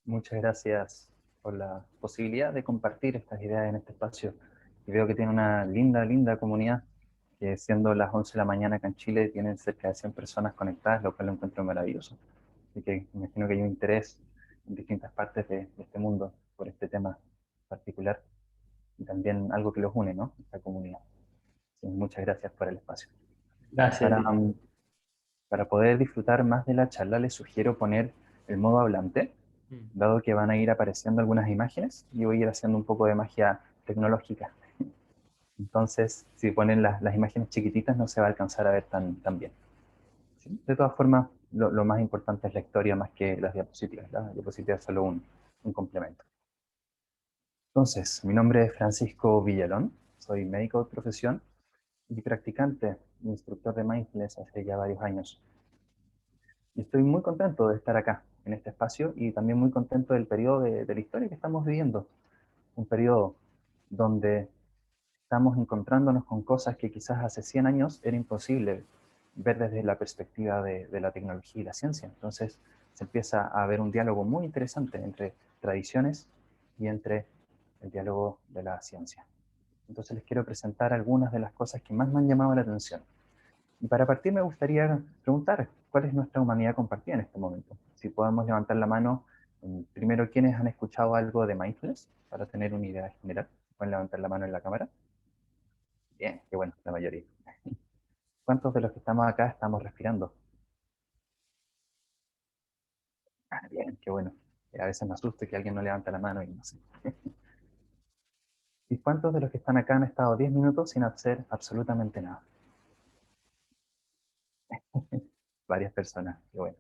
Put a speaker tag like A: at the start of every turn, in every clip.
A: Muchas gracias por la posibilidad de compartir estas ideas en este espacio. Y veo que tiene una linda comunidad, que siendo las 11 de la mañana acá en Chile, tienen cerca de 100 personas conectadas, lo cual lo encuentro maravilloso. Así que me imagino que hay un interés en distintas partes de este mundo por este tema particular y también algo que los une, ¿no? Esta comunidad. Sí, muchas gracias por el espacio.
B: Gracias a
A: Para,
B: ti.
A: para poder disfrutar más de la charla, les sugiero poner el modo hablante,
B: Mm.
A: dado que van a ir apareciendo algunas imágenes y voy a ir haciendo un poco de magia tecnológica. Entonces, si ponen las imágenes chiquititas no se va a alcanzar a ver tan bien. ¿Sí? De todas formas, lo más importante es la historia más que las diapositivas. Las diapositivas es solo un complemento. Entonces, mi nombre es Francisco Villalón, soy médico de profesión y practicante, instructor de mindfulness hace ya varios años. Y estoy muy contento de estar acá, en este espacio, y también muy contento del periodo de la historia que estamos viviendo. Un periodo donde estamos encontrándonos con cosas que quizás hace 100 años era imposible ver desde la perspectiva de la tecnología y la ciencia. Entonces se empieza a haber un diálogo muy interesante entre tradiciones y entre el diálogo de la ciencia. Entonces les quiero presentar algunas de las cosas que más me han llamado la atención. Y para partir me gustaría preguntar cuál es nuestra humanidad compartida en este momento. Si podemos levantar la mano, primero, ¿quiénes han escuchado algo de mindfulness? Para tener una idea general. Pueden levantar la mano en la cámara. Bien, qué bueno, la mayoría. ¿Cuántos de los que estamos acá estamos respirando? Ah, bien, qué bueno. A veces me asusta que alguien no levanta la mano y no sé. ¿Y cuántos de los que están acá han estado 10 minutos sin hacer absolutamente nada? Varias personas, qué bueno.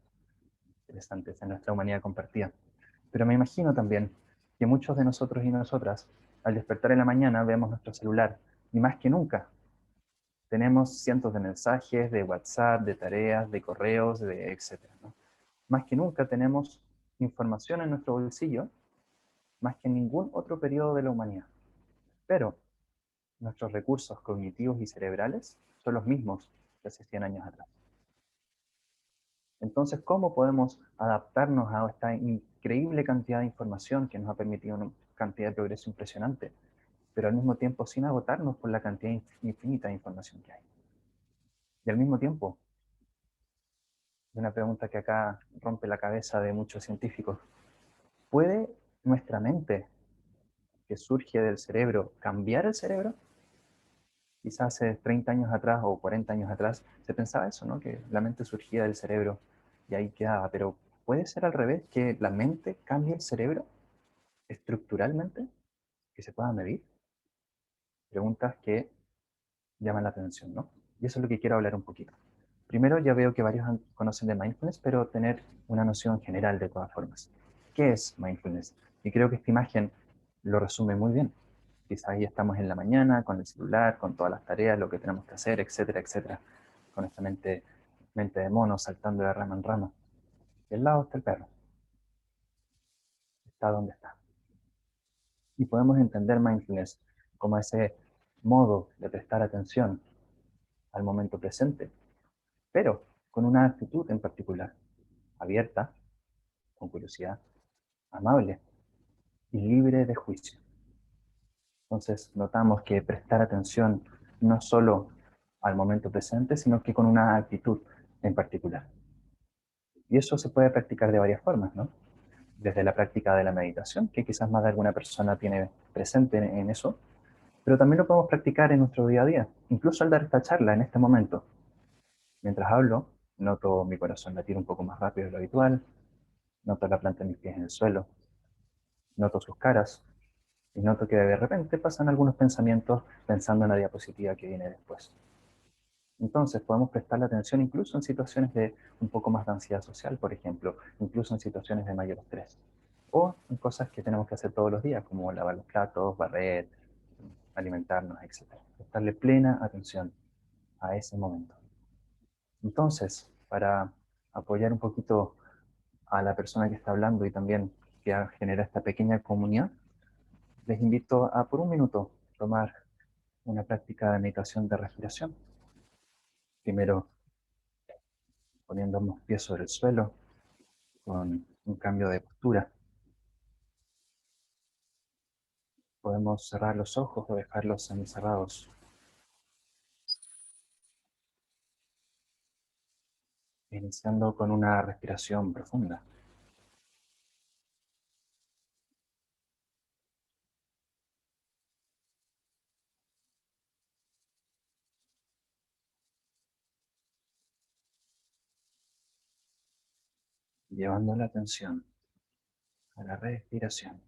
A: Interesante, esa es nuestra humanidad compartida. Pero me imagino también que muchos de nosotros y nosotras, al despertar en la mañana, vemos nuestro celular y más que nunca tenemos cientos de mensajes, de WhatsApp, de tareas, de correos, de etcétera, ¿no? Más que nunca tenemos información en nuestro bolsillo, más que en ningún otro periodo de la humanidad. Pero nuestros recursos cognitivos y cerebrales son los mismos que hace 100 años atrás. Entonces, ¿cómo podemos adaptarnos a esta increíble cantidad de información que nos ha permitido una cantidad de progreso impresionante, pero al mismo tiempo sin agotarnos por la cantidad infinita de información que hay? Y al mismo tiempo, una pregunta que acá rompe la cabeza de muchos científicos, ¿puede nuestra mente, que surge del cerebro, cambiar el cerebro? Quizás hace 30 años atrás o 40 años atrás se pensaba eso, ¿no? Que la mente surgía del cerebro y ahí quedaba, pero ¿puede ser al revés, que la mente cambie el cerebro estructuralmente, que se pueda medir? Preguntas que llaman la atención, ¿no? Y eso es lo que quiero hablar un poquito. Primero, ya veo que varios conocen de mindfulness, pero tener una noción general de todas formas. ¿Qué es mindfulness? Y creo que esta imagen lo resume muy bien. Quizás ya estamos en la mañana con el celular, con todas las tareas, lo que tenemos que hacer, etcétera, etcétera, con esta mente de mono saltando de rama en rama. Y al lado está el perro, está donde está. Y podemos entender mindfulness como ese modo de prestar atención al momento presente, pero con una actitud en particular, abierta, con curiosidad, amable y libre de juicio. Entonces notamos que prestar atención no solo al momento presente, sino que con una actitud en particular. Y eso se puede practicar de varias formas, ¿no? Desde la práctica de la meditación, que quizás más de alguna persona tiene presente en eso, pero también lo podemos practicar en nuestro día a día, incluso al dar esta charla en este momento. Mientras hablo, noto mi corazón latir un poco más rápido de lo habitual, noto la planta de mis pies en el suelo, noto sus caras y noto que de repente pasan algunos pensamientos pensando en la diapositiva que viene después. Entonces podemos prestarle atención incluso en situaciones de un poco más de ansiedad social, por ejemplo, incluso en situaciones de mayor estrés, o en cosas que tenemos que hacer todos los días, como lavar los platos, barrer, alimentarnos, etc. Prestarle plena atención a ese momento. Entonces, para apoyar un poquito a la persona que está hablando y también que genera esta pequeña comunidad, les invito a por un minuto tomar una práctica de meditación de respiración. Primero poniendo ambos pies sobre el suelo con un cambio de postura. Podemos cerrar los ojos o dejarlos semicerrados, iniciando con una respiración profunda, llevando la atención a la respiración,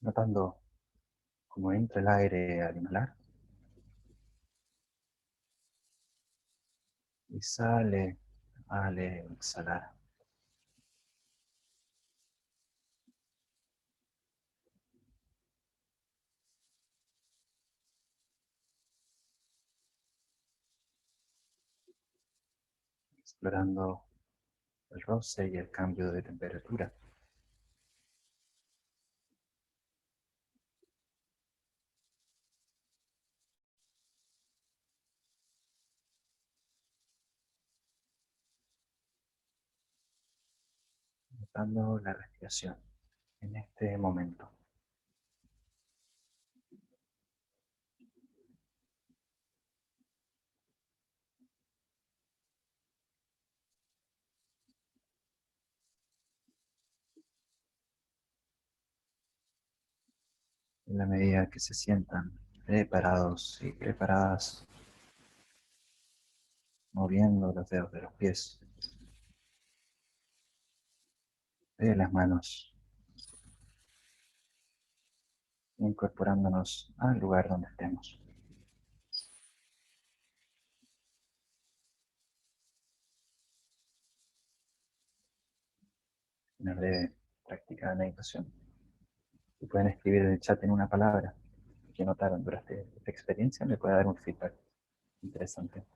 A: notando cómo entra el aire al inhalar y sale al exhalar, explorando el roce y el cambio de temperatura, notando la respiración en este momento, en la medida que se sientan preparados y preparadas, moviendo los dedos de los pies, de las manos, incorporándonos al lugar donde estemos. Una breve práctica de meditación. Si pueden escribir en el chat en una palabra que notaron durante esta experiencia, me puede dar un feedback interesante.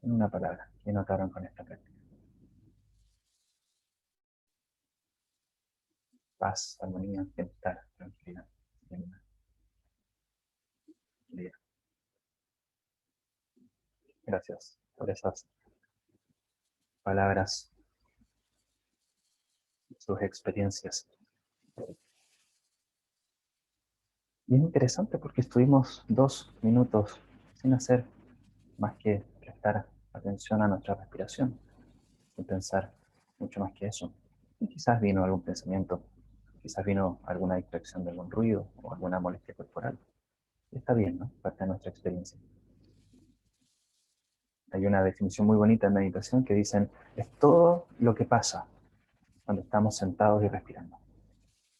A: En una palabra, que notaron con esta práctica. Paz, armonía, bienestar, tranquilidad. Bien. Gracias por esas palabras, sus experiencias. Y es interesante porque estuvimos 2 minutos sin hacer más que prestar atención a nuestra respiración, sin pensar mucho más que eso. Y quizás vino algún pensamiento, quizás vino alguna distracción de algún ruido o alguna molestia corporal. Y está bien, ¿no? Parte de nuestra experiencia. Hay una definición muy bonita en meditación que dicen, es todo lo que pasa cuando estamos sentados y respirando.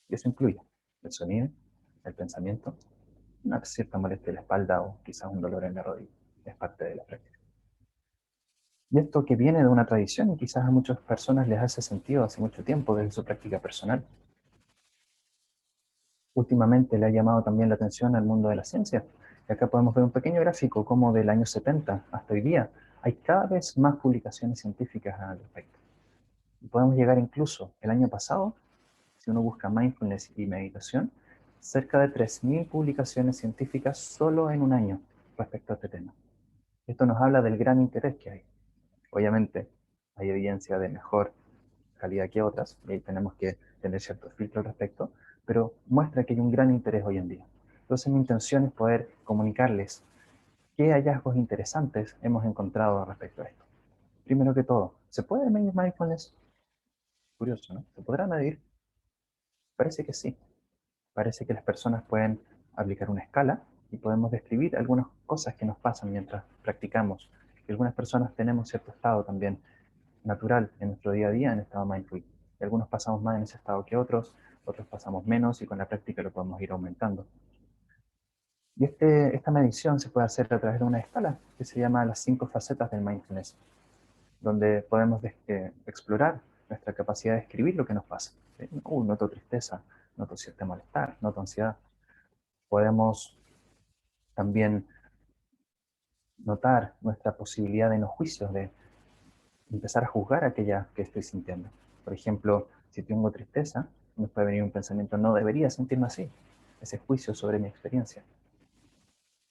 A: Y eso incluye el sonido, el pensamiento, una cierta molestia en la espalda o quizás un dolor en la rodilla. Es parte de la práctica. Y esto que viene de una tradición y quizás a muchas personas les hace sentido hace mucho tiempo desde su práctica personal. Últimamente le ha llamado también la atención al mundo de la ciencia. Y acá podemos ver un pequeño gráfico como del año 70 hasta hoy día. Hay cada vez más publicaciones científicas al respecto. Y podemos llegar incluso el año pasado, si uno busca mindfulness y meditación, cerca de 3.000 publicaciones científicas solo en un año respecto a este tema. Esto nos habla del gran interés que hay. Obviamente hay evidencia de mejor calidad que otras, y ahí tenemos que tener ciertos filtros al respecto, pero muestra que hay un gran interés hoy en día. Entonces mi intención es poder comunicarles qué hallazgos interesantes hemos encontrado respecto a esto. Primero que todo, ¿se puede medir mindfulness? Curioso, ¿no? ¿Se podrá medir? Parece que sí. Parece que las personas pueden aplicar una escala y podemos describir algunas cosas que nos pasan mientras practicamos. Y algunas personas tenemos cierto estado también natural en nuestro día a día en estado mindful. Y algunos pasamos más en ese estado que otros, otros pasamos menos y con la práctica lo podemos ir aumentando. Y esta medición se puede hacer a través de una escala que se llama las 5 facetas del mindfulness, donde podemos explorar nuestra capacidad de escribir lo que nos pasa. ¿Sí? Noto tristeza, noto cierto malestar, noto ansiedad. Podemos también notar nuestra posibilidad de no juicios, de empezar a juzgar aquella que estoy sintiendo. Por ejemplo, si tengo tristeza, me puede venir un pensamiento, no debería sentirme así, ese juicio sobre mi experiencia.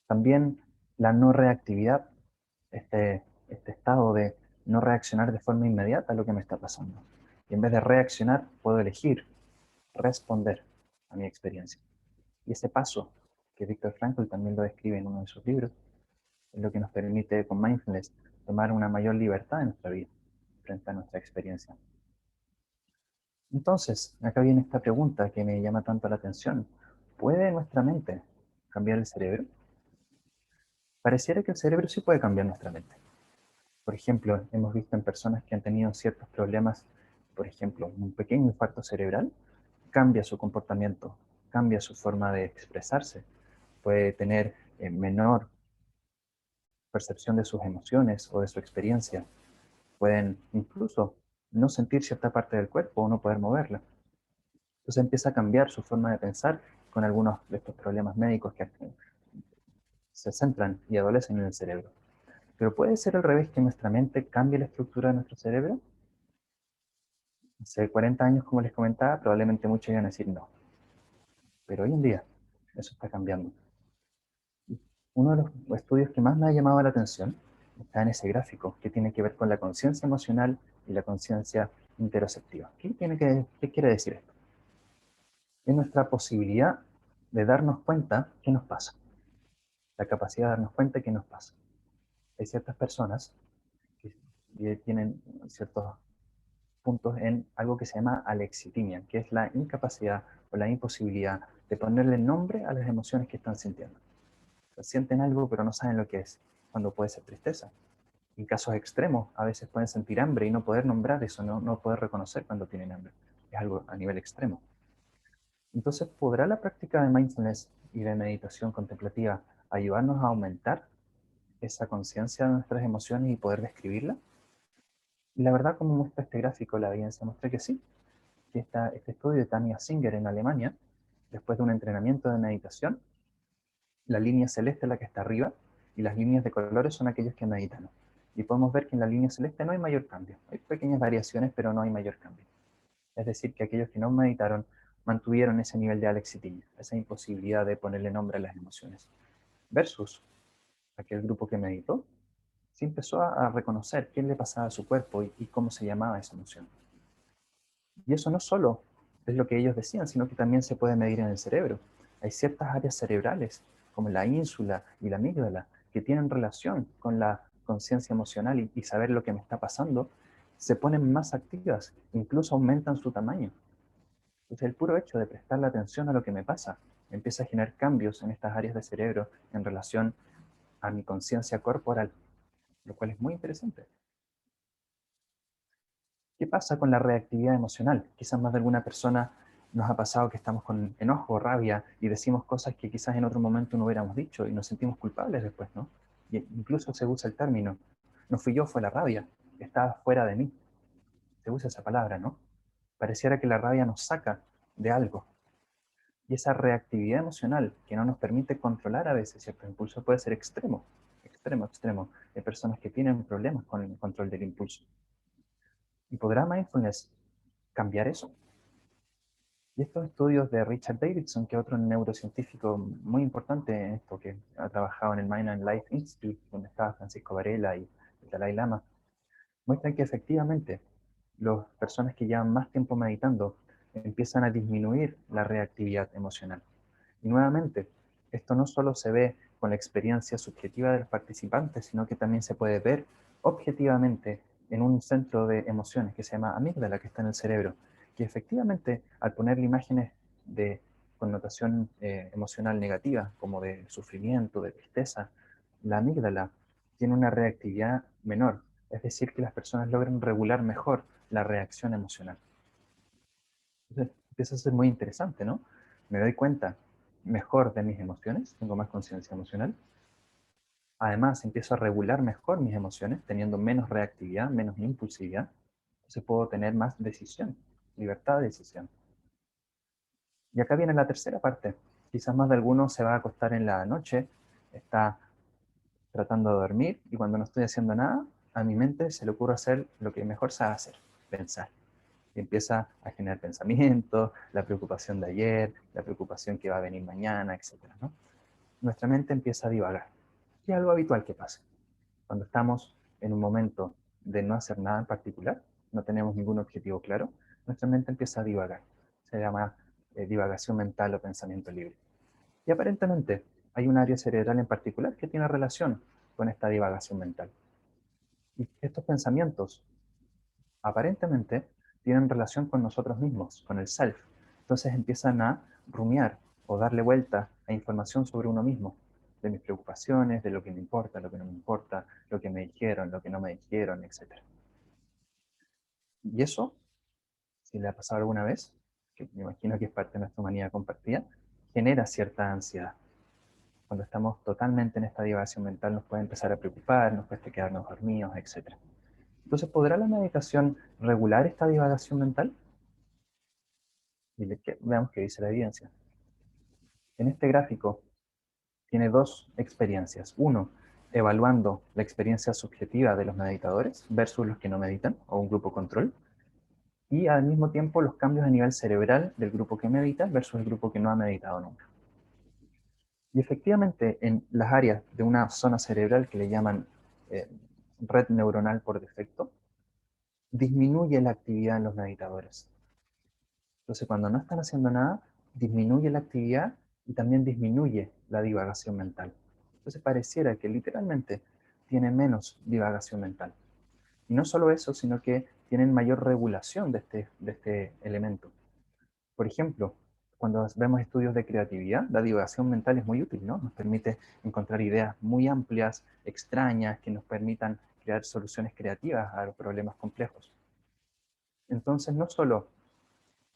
A: También la no reactividad, este estado de no reaccionar de forma inmediata a lo que me está pasando. Y en vez de reaccionar, puedo elegir responder a mi experiencia. Y ese paso, que Viktor Frankl también lo describe en uno de sus libros, es lo que nos permite con mindfulness tomar una mayor libertad en nuestra vida frente a nuestra experiencia. Entonces, acá viene esta pregunta que me llama tanto la atención. ¿Puede nuestra mente cambiar el cerebro? Pareciera que el cerebro sí puede cambiar nuestra mente. Por ejemplo, hemos visto en personas que han tenido ciertos problemas, por ejemplo, un pequeño infarto cerebral, cambia su comportamiento, cambia su forma de expresarse, puede tener menor percepción de sus emociones o de su experiencia, pueden incluso no sentir cierta parte del cuerpo o no poder moverla. Entonces empieza a cambiar su forma de pensar con algunos de estos problemas médicos que se centran y adolecen en el cerebro. Pero puede ser al revés, que nuestra mente cambie la estructura de nuestro cerebro. Hace 40 años, como les comentaba, probablemente muchos iban a decir no. Pero hoy en día eso está cambiando. Uno de los estudios que más me ha llamado la atención está en ese gráfico, que tiene que ver con la conciencia emocional y la conciencia interoceptiva. ¿Qué quiere decir esto? Es nuestra posibilidad de darnos cuenta qué nos pasa, la capacidad de darnos cuenta qué nos pasa. Hay ciertas personas que tienen ciertos puntos en algo que se llama alexitimia, que es la incapacidad o la imposibilidad de ponerle nombre a las emociones que están sintiendo. O sea, sienten algo pero no saben lo que es, cuando puede ser tristeza. En casos extremos, a veces pueden sentir hambre y no poder nombrar eso, no poder reconocer cuando tienen hambre. Es algo a nivel extremo. Entonces, ¿podrá la práctica de mindfulness y de meditación contemplativa ayudarnos a aumentar esa conciencia de nuestras emociones y poder describirla? Y la verdad, como muestra este gráfico, la evidencia muestra que sí, que este estudio de Tanja Singer en Alemania, después de un entrenamiento de meditación, la línea celeste es la que está arriba y las líneas de colores son aquellos que meditan. Y podemos ver que en la línea celeste no hay mayor cambio. Hay pequeñas variaciones, pero no hay mayor cambio. Es decir, que aquellos que no meditaron mantuvieron ese nivel de alexitimia, esa imposibilidad de ponerle nombre a las emociones. Versus aquel grupo que meditó, sí empezó a reconocer qué le pasaba a su cuerpo y cómo se llamaba esa emoción. Y eso no solo es lo que ellos decían, sino que también se puede medir en el cerebro. Hay ciertas áreas cerebrales, como la ínsula y la amígdala, que tienen relación con la conciencia emocional y saber lo que me está pasando, se ponen más activas, incluso aumentan su tamaño. Entonces, el puro hecho de prestarle atención a lo que me pasa empieza a generar cambios en estas áreas de cerebro en relación a mi conciencia corporal, lo cual es muy interesante. ¿Qué pasa con la reactividad emocional? Quizás más de alguna persona nos ha pasado que estamos con enojo, rabia y decimos cosas que quizás en otro momento no hubiéramos dicho y nos sentimos culpables después, ¿no? Y incluso se usa el término, no fui yo, fue la rabia, estaba fuera de mí. Se usa esa palabra, ¿no? Pareciera que la rabia nos saca de algo. Y esa reactividad emocional que no nos permite controlar a veces ciertos impulsos puede ser extremo, extremo, extremo. Hay personas que tienen problemas con el control del impulso. ¿Y podrá mindfulness cambiar eso? Y estos estudios de Richard Davidson, que es otro neurocientífico muy importante en esto, que ha trabajado en el Mind and Life Institute, donde estaba Francisco Varela y el Dalai Lama, muestran que efectivamente las personas que llevan más tiempo meditando empiezan a disminuir la reactividad emocional. Y nuevamente, esto no solo se ve con la experiencia subjetiva de los participantes, sino que también se puede ver objetivamente en un centro de emociones que se llama amígdala, que está en el cerebro, que efectivamente al ponerle imágenes de connotación emocional negativa, como de sufrimiento, de tristeza, la amígdala tiene una reactividad menor, es decir, que las personas logran regular mejor la reacción emocional. Entonces, empieza a ser muy interesante, ¿no? Me doy cuenta mejor de mis emociones, tengo más conciencia emocional. Además, empiezo a regular mejor mis emociones, teniendo menos reactividad, menos impulsividad. Entonces puedo tener más decisión, libertad de decisión. Y acá viene la tercera parte. Quizás más de alguno se va a acostar en la noche, está tratando de dormir y cuando no estoy haciendo nada, a mi mente se le ocurre hacer lo que mejor sabe hacer, pensar. Y empieza a generar pensamientos, la preocupación de ayer, la preocupación que va a venir mañana, etcétera, ¿no? Nuestra mente empieza a divagar. Y es algo habitual que pasa. Cuando estamos en un momento de no hacer nada en particular, no tenemos ningún objetivo claro, nuestra mente empieza a divagar. Se llama divagación mental o pensamiento libre. Y aparentemente hay un área cerebral en particular que tiene relación con esta divagación mental. Y estos pensamientos aparentemente tienen relación con nosotros mismos, con el self. Entonces empiezan a rumiar o darle vuelta a información sobre uno mismo, de mis preocupaciones, de lo que me importa, lo que no me importa, lo que me dijeron, lo que no me dijeron, etc. Y eso, si le ha pasado alguna vez, que me imagino que es parte de nuestra humanidad compartida, genera cierta ansiedad. Cuando estamos totalmente en esta divagación mental nos puede empezar a preocupar, nos puede quedarnos dormidos, etc. Entonces, ¿podrá la meditación regular esta divagación mental? Y veamos qué dice la evidencia. En este gráfico tiene dos experiencias. Uno, evaluando la experiencia subjetiva de los meditadores versus los que no meditan, o un grupo control. Y al mismo tiempo los cambios a nivel cerebral del grupo que medita versus el grupo que no ha meditado nunca. Y efectivamente, en las áreas de una zona cerebral que le llaman eh, red neuronal por defecto, disminuye la actividad en los meditadores. Entonces, cuando no están haciendo nada, disminuye la actividad y también disminuye la divagación mental. Entonces, pareciera que literalmente tiene menos divagación mental. Y no solo eso, sino que tienen mayor regulación de este elemento. Por ejemplo, cuando vemos estudios de creatividad, la divagación mental es muy útil, ¿no? Nos permite encontrar ideas muy amplias, extrañas, que nos permitan crear soluciones creativas a los problemas complejos. Entonces, no solo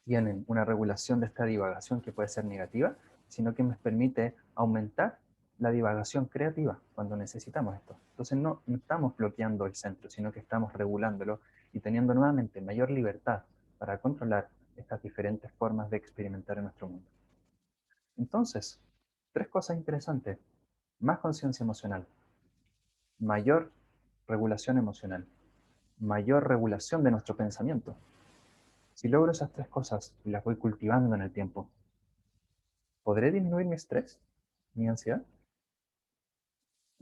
A: tienen una regulación de esta divagación que puede ser negativa, sino que nos permite aumentar la divagación creativa cuando necesitamos esto. Entonces no estamos bloqueando el centro, sino que estamos regulándolo y teniendo nuevamente mayor libertad para controlar estas diferentes formas de experimentar en nuestro mundo. Entonces, tres cosas interesantes. Más conciencia emocional, mayor regulación emocional, mayor regulación de nuestro pensamiento. Si logro esas tres cosas y las voy cultivando en el tiempo, ¿podré disminuir mi estrés, mi ansiedad?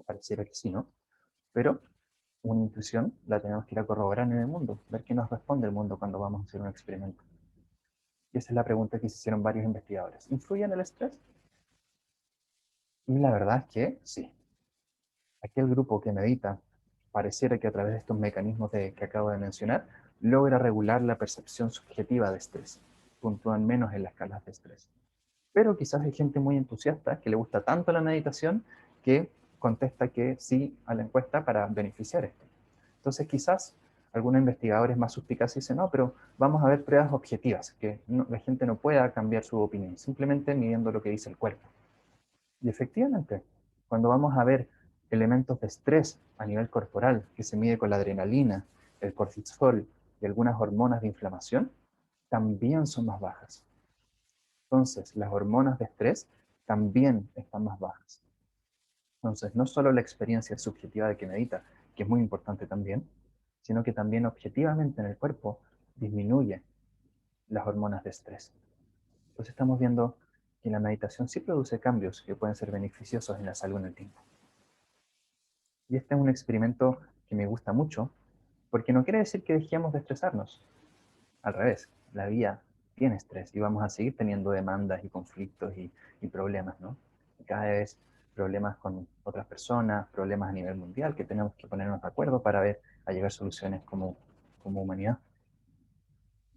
A: Pareciera que sí, ¿no? Pero una intuición la tenemos que ir a corroborar en el mundo, ver qué nos responde el mundo cuando vamos a hacer un experimento. Y esa es la pregunta que se hicieron varios investigadores. ¿Influye en el estrés? Y la verdad es que sí. Aquel grupo que medita pareciera que a través de estos mecanismos que acabo de mencionar, logra regular la percepción subjetiva de estrés, puntúan menos en las escalas de estrés. Pero quizás hay gente muy entusiasta que le gusta tanto la meditación que contesta que sí a la encuesta para beneficiar esto. Entonces quizás algunos investigadores más suspicaces dicen, no, pero vamos a ver pruebas objetivas, que la gente no pueda cambiar su opinión, simplemente midiendo lo que dice el cuerpo. Y efectivamente, cuando vamos a ver elementos de estrés a nivel corporal, que se mide con la adrenalina, el cortisol y algunas hormonas de inflamación, también son más bajas. Entonces, las hormonas de estrés también están más bajas. Entonces, no solo la experiencia subjetiva de que medita, que es muy importante también, sino que también objetivamente en el cuerpo disminuye las hormonas de estrés. Entonces, estamos viendo que la meditación sí produce cambios que pueden ser beneficiosos en la salud en el tiempo. Y este es un experimento que me gusta mucho, porque no quiere decir que dejemos de estresarnos. Al revés, la vida tiene estrés y vamos a seguir teniendo demandas y conflictos y problemas, ¿no? Y cada vez problemas con otras personas, problemas a nivel mundial que tenemos que ponernos de acuerdo para ver a llegar soluciones como humanidad.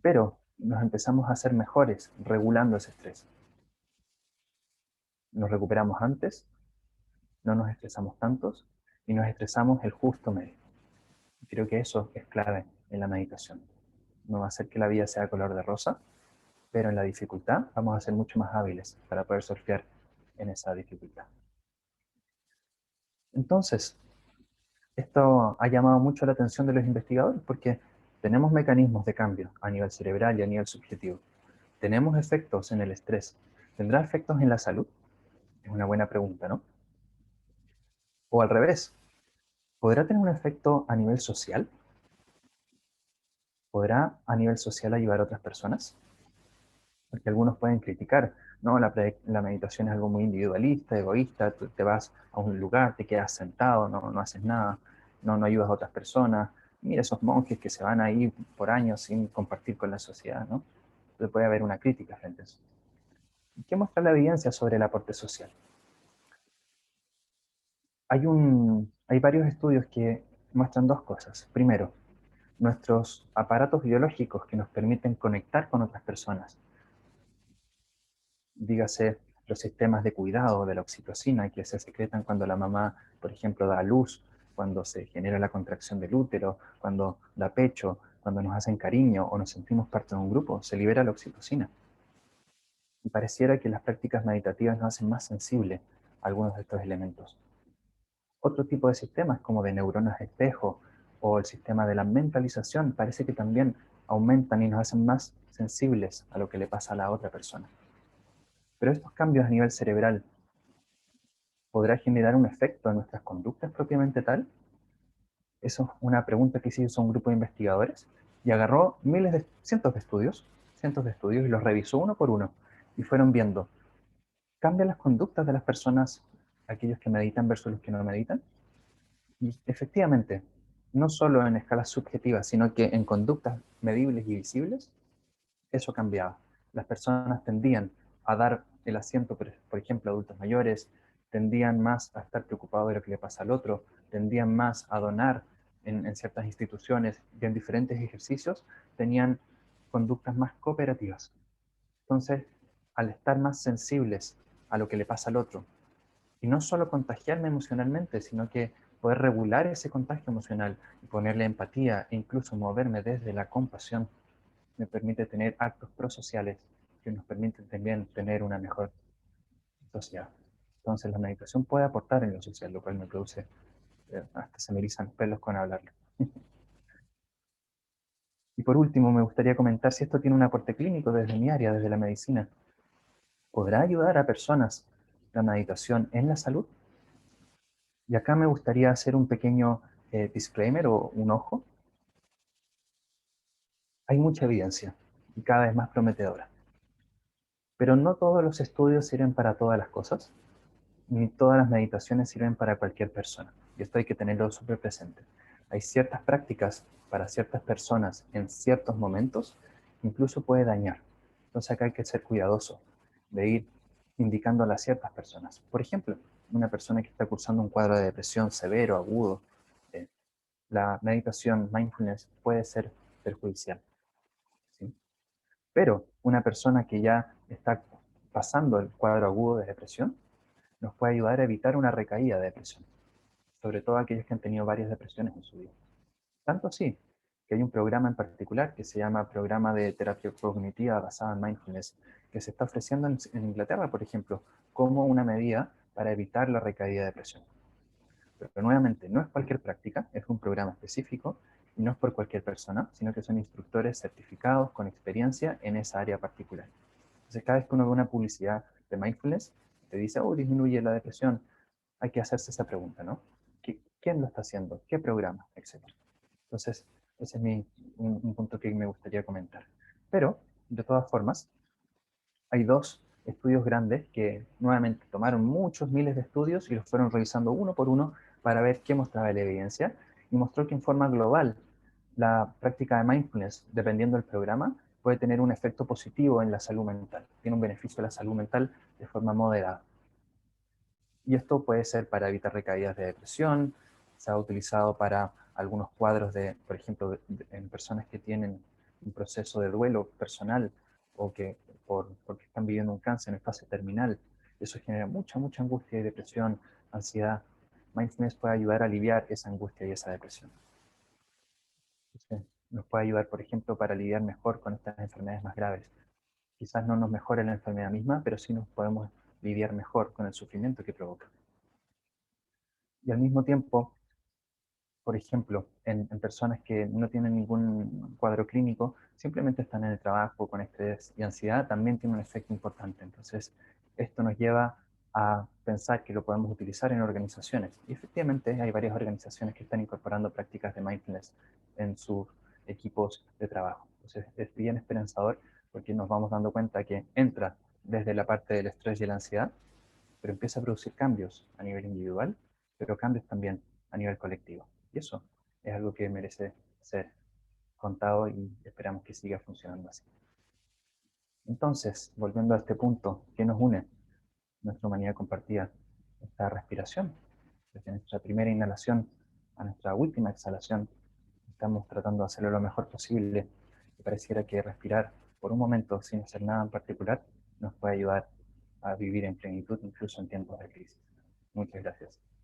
A: Pero nos empezamos a hacer mejores regulando ese estrés. Nos recuperamos antes, no nos estresamos tantos y nos estresamos el justo medio. Creo que eso es clave en la meditación. No va a hacer que la vida sea color de rosa, pero en la dificultad vamos a ser mucho más hábiles para poder surfear en esa dificultad. Entonces, esto ha llamado mucho la atención de los investigadores porque tenemos mecanismos de cambio a nivel cerebral y a nivel subjetivo. Tenemos efectos en el estrés. ¿Tendrá efectos en la salud? Es una buena pregunta, ¿no? O al revés, ¿podrá tener un efecto a nivel social? ¿Podrá a nivel social ayudar a otras personas? Porque algunos pueden criticar, no, la meditación es algo muy individualista, egoísta, tú te vas a un lugar, te quedas sentado, no haces nada, no ayudas a otras personas. Mira esos monjes que se van ahí por años sin compartir con la sociedad, ¿no? Entonces puede haber una crítica frente a eso. ¿Qué muestra la evidencia sobre el aporte social? Hay varios estudios que muestran dos cosas. Primero, nuestros aparatos biológicos que nos permiten conectar con otras personas, dígase los sistemas de cuidado de la oxitocina que se secretan cuando la mamá, por ejemplo, da a luz, cuando se genera la contracción del útero, cuando da pecho, cuando nos hacen cariño o nos sentimos parte de un grupo, se libera la oxitocina. Y pareciera que las prácticas meditativas nos hacen más sensibles a algunos de estos elementos. Otro tipo de sistemas, como de neuronas espejo o el sistema de la mentalización, parece que también aumentan y nos hacen más sensibles a lo que le pasa a la otra persona. Pero estos cambios a nivel cerebral podrá generar un efecto en nuestras conductas propiamente tal. Eso es una pregunta que se hizo un grupo de investigadores y agarró cientos de estudios y los revisó uno por uno y fueron viendo, ¿cambian las conductas de las personas, aquellos que meditan versus los que no meditan? Y efectivamente, no solo en escalas subjetivas, sino que en conductas medibles y visibles, eso cambiaba. Las personas tendían a dar el asiento, por ejemplo, a adultos mayores, tendían más a estar preocupados de lo que le pasa al otro, tendían más a donar en ciertas instituciones y en diferentes ejercicios, tenían conductas más cooperativas. Entonces, al estar más sensibles a lo que le pasa al otro, y no solo contagiarme emocionalmente, sino que poder regular ese contagio emocional y ponerle empatía e incluso moverme desde la compasión, me permite tener actos prosociales que nos permiten también tener una mejor sociedad. Entonces la meditación puede aportar en lo social, lo cual me produce, hasta se me erizan los pelos con hablarlo. Y por último, me gustaría comentar si esto tiene un aporte clínico desde mi área, desde la medicina. ¿Podrá ayudar a personas la meditación en la salud? Y acá me gustaría hacer un pequeño disclaimer o un ojo. Hay mucha evidencia y cada vez más prometedora. Pero no todos los estudios sirven para todas las cosas, ni todas las meditaciones sirven para cualquier persona. Y esto hay que tenerlo súper presente. Hay ciertas prácticas para ciertas personas en ciertos momentos, incluso puede dañar. Entonces acá hay que ser cuidadoso de ir indicándole a ciertas personas. Por ejemplo, una persona que está cursando un cuadro de depresión severo, agudo, eh, la meditación, mindfulness, puede ser perjudicial. ¿Sí? Pero una persona que ya está pasando el cuadro agudo de depresión nos puede ayudar a evitar una recaída de depresión, sobre todo aquellos que han tenido varias depresiones en su vida. Tanto así que hay un programa en particular que se llama Programa de Terapia Cognitiva Basada en Mindfulness, que se está ofreciendo en Inglaterra, por ejemplo, como una medida para evitar la recaída de depresión. Pero nuevamente, no es cualquier práctica, es un programa específico y no es por cualquier persona, sino que son instructores certificados con experiencia en esa área particular. Entonces, cada vez que uno ve una publicidad de mindfulness, te dice, oh, disminuye la depresión, hay que hacerse esa pregunta, ¿no? ¿Quién lo está haciendo? ¿Qué programa? Etcétera. Entonces, ese es un punto que me gustaría comentar. Pero, de todas formas, hay dos estudios grandes que nuevamente tomaron muchos miles de estudios y los fueron revisando uno por uno para ver qué mostraba la evidencia y mostró que en forma global la práctica de mindfulness, dependiendo del programa, puede tener un efecto positivo en la salud mental. Tiene un beneficio a la salud mental de forma moderada. Y esto puede ser para evitar recaídas de depresión, se ha utilizado para algunos cuadros de, por ejemplo, en personas que tienen un proceso de duelo personal o que porque están viviendo un cáncer en fase terminal. Eso genera mucha angustia y depresión, ansiedad. Mindfulness puede ayudar a aliviar esa angustia y esa depresión. Entonces, nos puede ayudar, por ejemplo, para lidiar mejor con estas enfermedades más graves. Quizás no nos mejore la enfermedad misma, pero sí nos podemos lidiar mejor con el sufrimiento que provoca. Y al mismo tiempo, por ejemplo, en personas que no tienen ningún cuadro clínico, simplemente están en el trabajo con estrés y ansiedad, también tiene un efecto importante. Entonces, esto nos lleva a pensar que lo podemos utilizar en organizaciones. Y efectivamente hay varias organizaciones que están incorporando prácticas de mindfulness en sus equipos de trabajo. Entonces es bien esperanzador porque nos vamos dando cuenta que entra desde la parte del estrés y la ansiedad, pero empieza a producir cambios a nivel individual, pero cambios también a nivel colectivo. Y eso es algo que merece ser contado y esperamos que siga funcionando así. Entonces, volviendo a este punto, ¿qué nos une? Nuestra humanidad compartida, esta respiración. Desde nuestra primera inhalación a nuestra última exhalación, estamos tratando de hacerlo lo mejor posible. Y pareciera que respirar por un momento sin hacer nada en particular nos puede ayudar a vivir en plenitud incluso en tiempos de crisis. Muchas gracias.